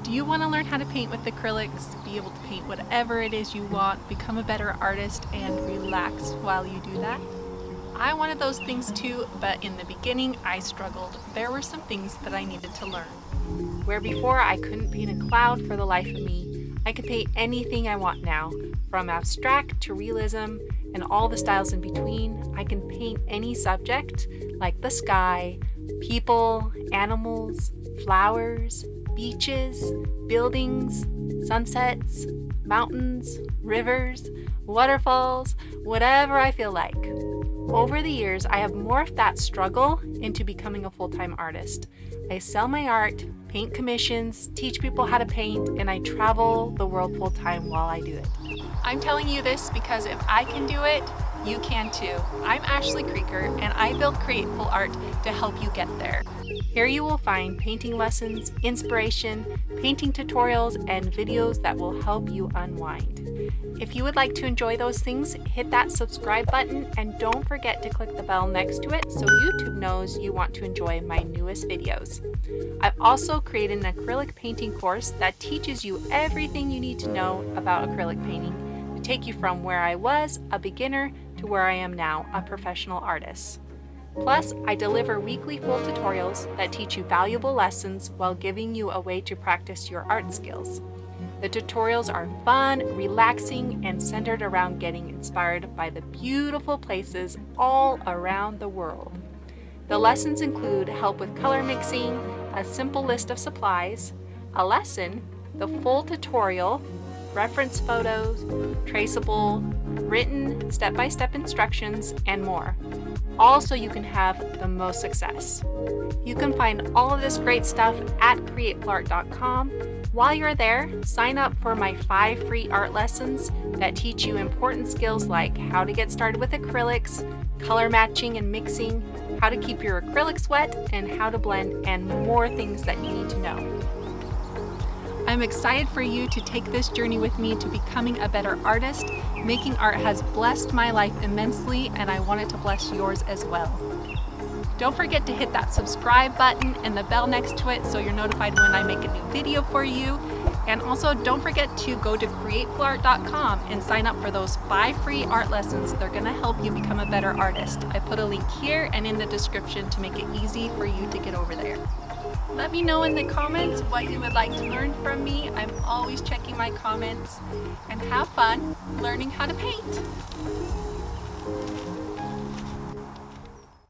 Do you want to learn how to paint with acrylics, be able to paint whatever it is you want, become a better artist, and relax while you do that? I wanted those things too, but in the beginning I struggled. There were some things that I needed to learn. Where before I couldn't paint a cloud for the life of me, I could paint anything I want now, from abstract to realism and all the styles in between. I can paint any subject, like the sky, people, animals, flowers, beaches, buildings, sunsets, mountains, rivers, waterfalls, whatever I feel like. Over the years, I have morphed that struggle into becoming a full-time artist. I sell my art, paint commissions, teach people how to paint, and I travel the world full-time while I do it. I'm telling you this because if I can do it, you can too. I'm Ashley Krieger, and I build Createful art to help you get there. Here you will find painting lessons, inspiration, painting tutorials, and videos that will help you unwind. If you would like to enjoy those things, hit that subscribe button and don't forget to click the bell next to it so YouTube knows you want to enjoy my newest videos. I've also created an acrylic painting course that teaches you everything you need to know about acrylic painting to take you from where I was, a beginner, to where I am now, a professional artist. Plus, I deliver weekly full tutorials that teach you valuable lessons while giving you a way to practice your art skills. The tutorials are fun, relaxing, and centered around getting inspired by the beautiful places all around the world. The lessons include help with color mixing, a simple list of supplies, a lesson, the full tutorial, reference photos, traceable, written step-by-step instructions, and more. All so you can have the most success. You can find all of this great stuff at createfulart.com. While you're there, sign up for my 5 free art lessons that teach you important skills like how to get started with acrylics, color matching and mixing, how to keep your acrylics wet, and how to blend, and more things that you need to know. I'm excited for you to take this journey with me to becoming a better artist. Making art has blessed my life immensely, and I want it to bless yours as well. Don't forget to hit that subscribe button and the bell next to it so you're notified when I make a new video for you. And also don't forget to go to createfulart.com and sign up for those 5 free art lessons. They're going to help you become a better artist. I put a link here and in the description to make it easy for you to get over there. Let me know in the comments what you would like to learn from me. I'm always checking my comments, and have fun learning how to paint.